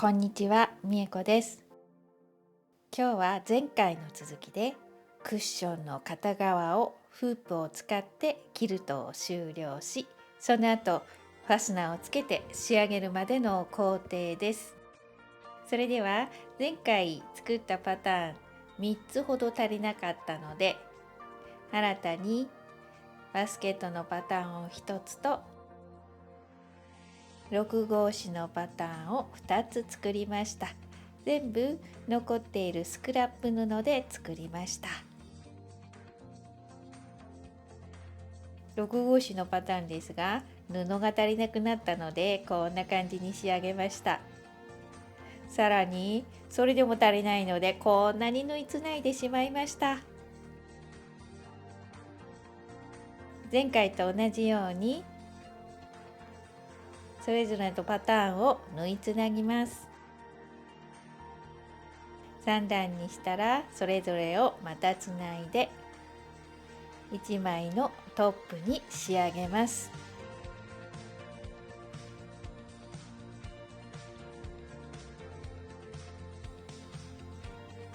こんにちは、みえこです。今日は前回の続きでクッションの片側をフープを使ってキルトを終了し、その後ファスナーをつけて仕上げるまでの工程です。それでは前回作ったパターン3つほど足りなかったので、新たにバスケットのパターンを1つと6号紙のパターンを2つ作りました。全部残っているスクラップ布で作りました。6号紙のパターンですが、布が足りなくなったのでこんな感じに仕上げました。さらにそれでも足りないのでこんなに縫いつないでしまいました。前回と同じようにそれぞれのパターンを縫いつなぎます。3段にしたらそれぞれをまたつないで1枚のトップに仕上げます。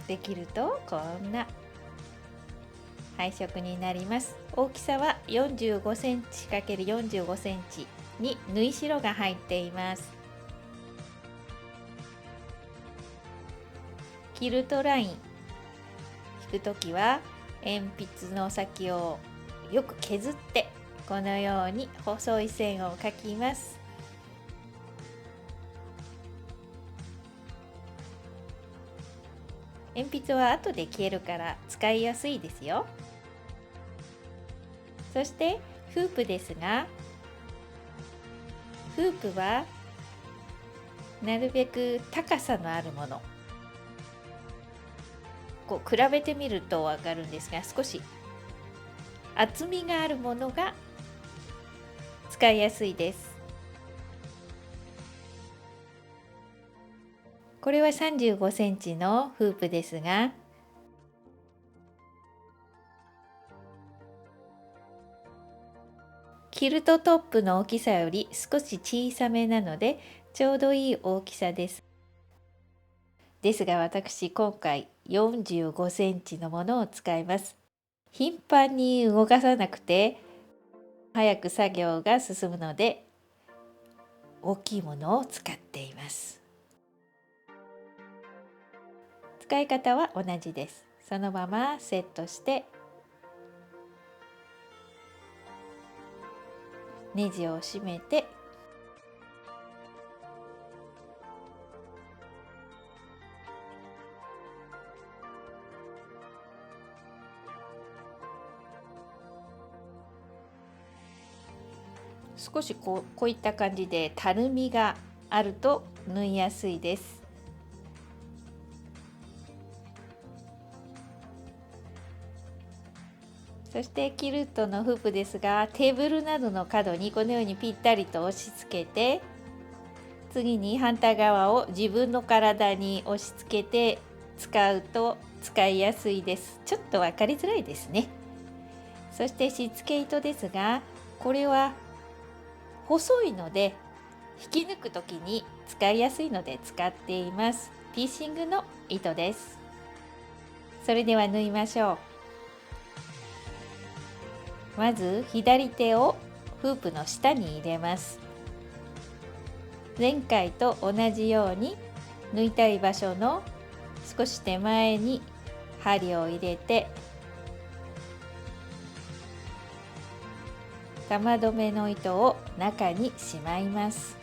できるとこんな配色になります。大きさは45センチ ×45 センチに縫い代が入っています。キルトライン引くときは鉛筆の先をよく削ってこのように細い線を描きます。鉛筆は後で消えるから使いやすいですよ。そしてフープですが、フープはなるべく高さのあるもの、こう比べてみると分かるんですが、少し厚みがあるものが使いやすいです。これは35センチのフープですが、キルトトップの大きさより少し小さめなのでちょうどいい大きさです。ですが私今回45センチのものを使います。頻繁に動かさなくて早く作業が進むので大きいものを使っています。使い方は同じです。そのままセットしてネジを締めて少しこういった感じでたるみがあると縫いやすいです。そしてキルトのフープですが、テーブルなどの角にこのようにぴったりと押し付けて、次に反対側を自分の体に押し付けて使うと使いやすいです。ちょっと分かりづらいですね。そしてしつけ糸ですが、これは細いので引き抜く時に使いやすいので使っています。ピーシングの糸です。それでは縫いましょう。まず左手をフープの下に入れます。前回と同じように縫いたい場所の少し手前に針を入れて玉留めの糸を中にしまいます。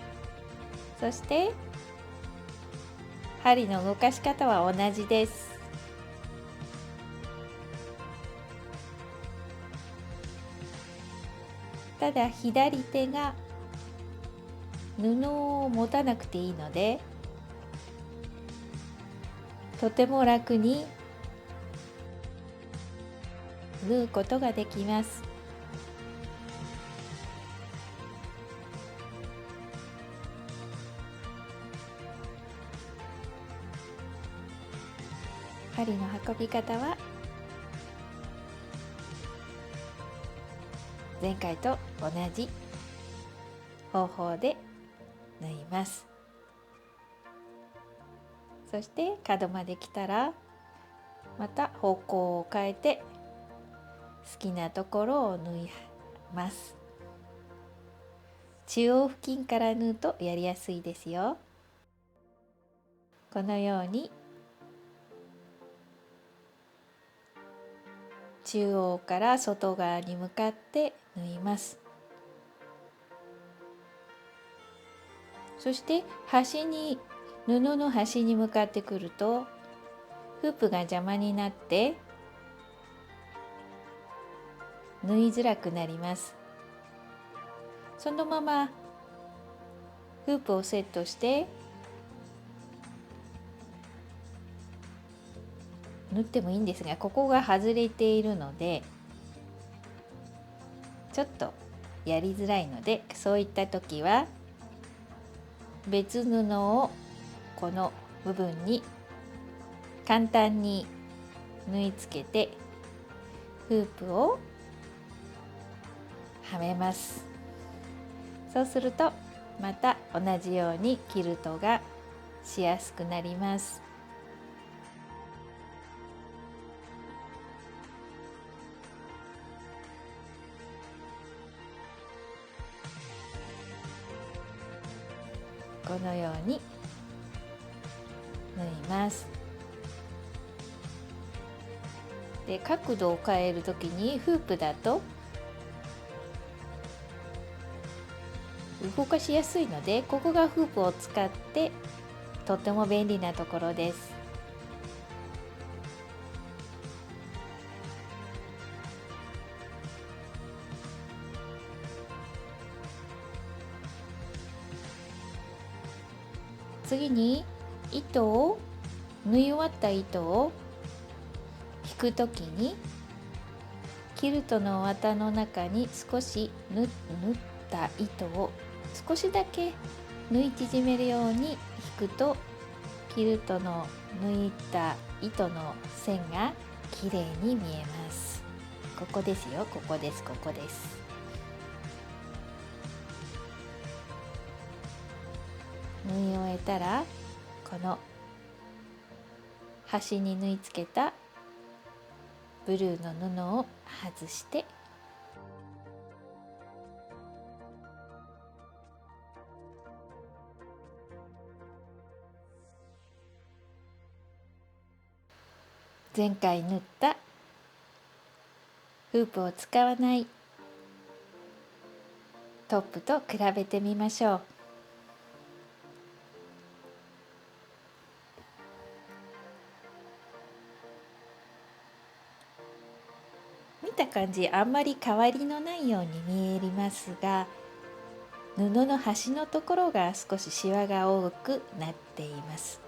そして針の動かし方は同じです。ただ左手が布を持たなくていいのでとても楽に縫うことができます。針の運び方は前回と同じ方法で縫います。そして角まで来たらまた方向を変えて好きなところを縫います。中央付近から縫うとやりやすいですよ。このように中央から外側に向かって縫います。そして布の端に向かってくるとフープが邪魔になって縫いづらくなります。そのままフープをセットして縫ってもいいんですが、ここが外れているのでちょっとやりづらいので、そういった時は別布をこの部分に簡単に縫い付けてフープをはめます。そうするとまた同じようにキルトがしやすくなります。このように縫います。で、角度を変えるときにフープだと動かしやすいので、ここがフープを使ってとても便利なところです。次に縫い終わった糸を引くときにキルトの綿の中に少し縫った糸を少しだけ縫い縮めるように引くとキルトの縫った糸の線がきれいに見えます。ここですよ、ここです、ここです。縫い終えたらこの端に縫い付けたブルーの布を外して前回縫ったフープを使わないトップと比べてみましょう。見た感じあんまり変わりのないように見えますが、布の端のところが少しシワが多くなっています。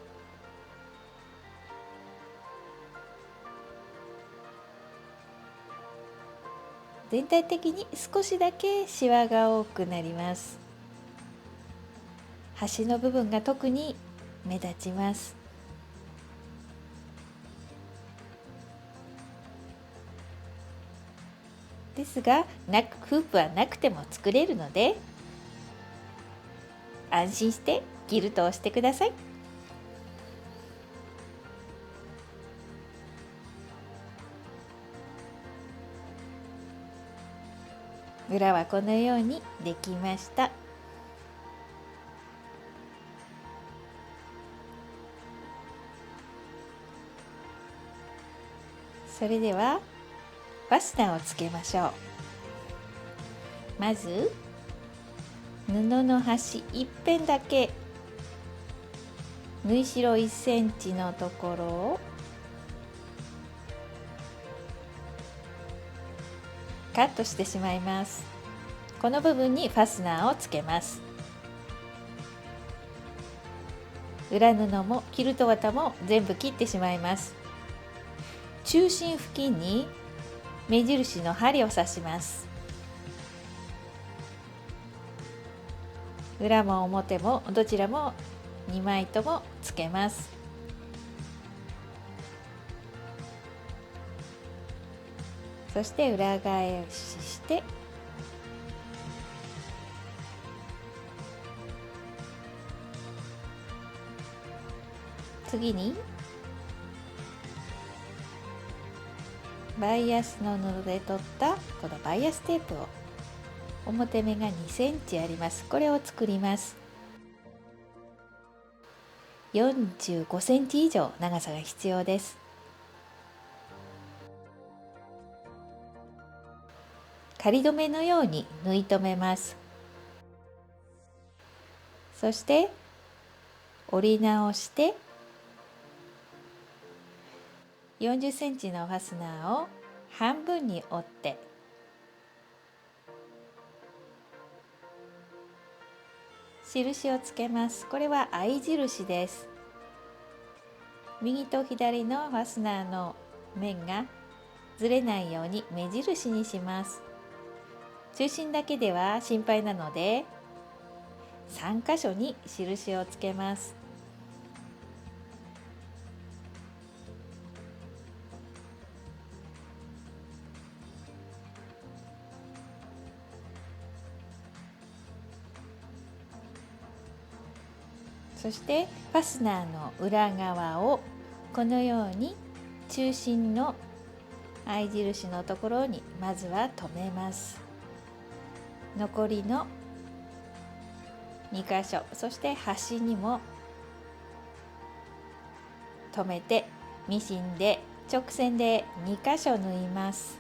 全体的に少しだけシワが多くなります。端の部分が特に目立ちます。ですがフープはなくても作れるので安心してキルトをしてください。裏はこのようにできました。それではファスナーをつけましょう。まず布の端一辺だけ縫い代1センチのところをカットしてしまいます。この部分にファスナーをつけます。裏布もキルト綿も全部切ってしまいます。中心付近に目印の針を刺します。裏も表もどちらも2枚ともつけます。そして裏返しして次にバイアスの布で取ったこのバイアステープを、表目が2センチあります。これを作ります。45センチ以上長さが必要です。仮留めのように縫い留めます。そして折り直して40センチのファスナーを半分に折って印をつけます。これは合い印です。右と左のファスナーの面がずれないように目印にします。中心だけでは心配なので3箇所に印をつけます。そしてファスナーの裏側をこのように中心の合い印のところにまずは留めます。残りの2箇所、そして端にも留めてミシンで直線で2箇所縫います。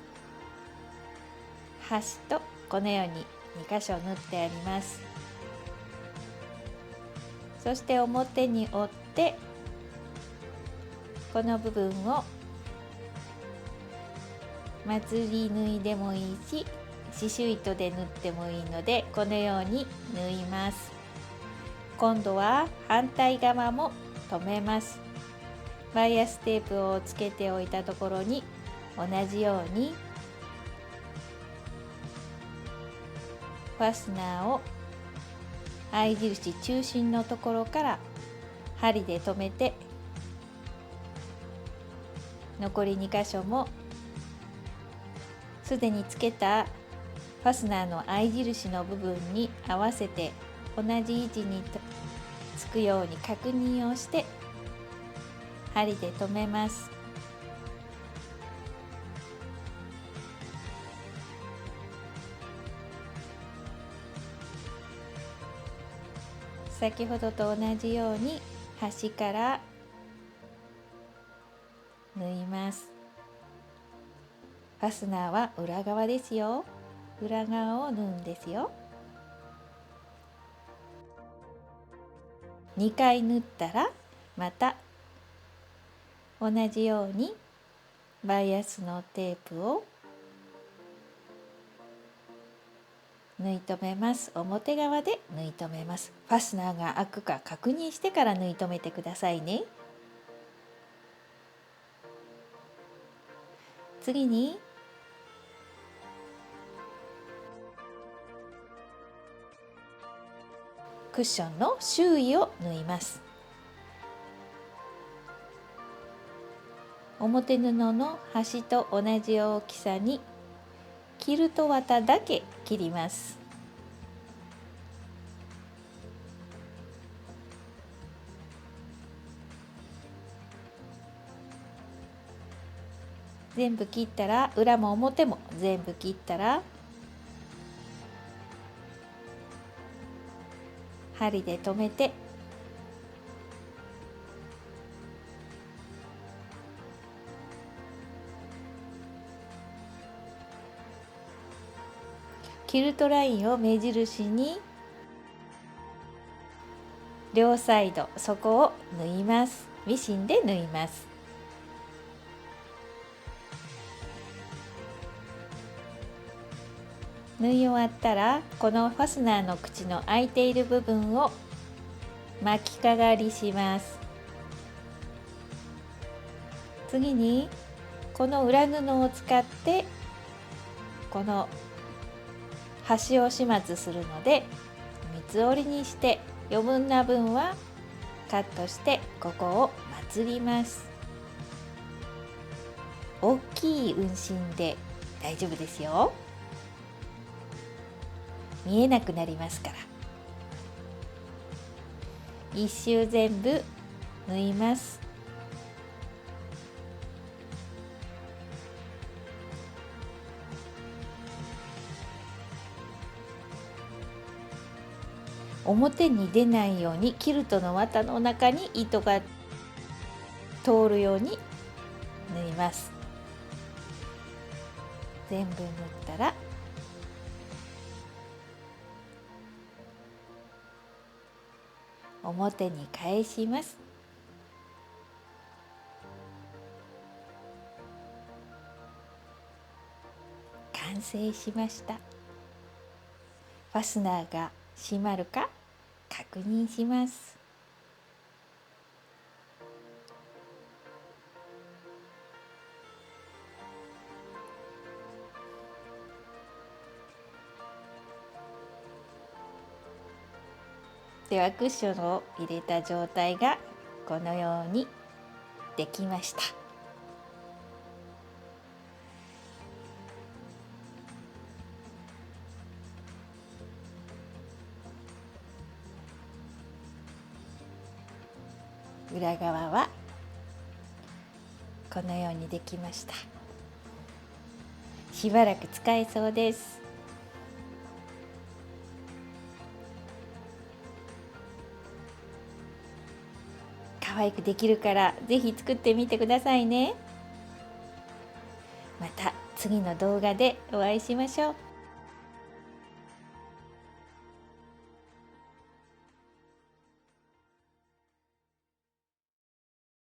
端とこのように2箇所縫ってあります。そして表に折ってこの部分をまつり縫いでもいいし刺繍糸で縫ってもいいのでこのように縫います。今度は反対側も留めます。バイアステープをつけておいたところに同じようにファスナーを合い印中心のところから針で留めて残り2箇所もすでにつけたファスナーの合い印の部分に合わせて同じ位置につくように確認をして針で留めます。先ほどと同じように端から縫います。ファスナーは裏側ですよ。裏側を縫うんですよ。2回縫ったらまた同じようにバイアスのテープを縫い留めます。表側で縫い留めます。ファスナーが開くか確認してから縫い留めてくださいね。次にクッションの周囲を縫います。表布の端と同じ大きさにキルト綿だけ切ります。全部切ったら裏も表も全部切ったら針で留めてキルトラインを目印に両サイド底を縫います。ミシンで縫います。縫い終わったらこのファスナーの口の開いている部分を巻きかがりします。次にこの裏布を使ってこの端を始末するので三つ折りにして余分な分はカットしてここをまつります。大きい運針で大丈夫ですよ。見えなくなりますから。一周全部縫います。表に出ないようにキルトの綿の中に糸が通るように縫います。全部縫ったら表に返します。完成しました。ファスナーが閉まるか確認します。ではクッションを入れた状態がこのようにできました。裏側はこのようにできました。しばらく使えそうです。可愛くできるからぜひ作ってみてくださいね。また次の動画でお会いしましょう。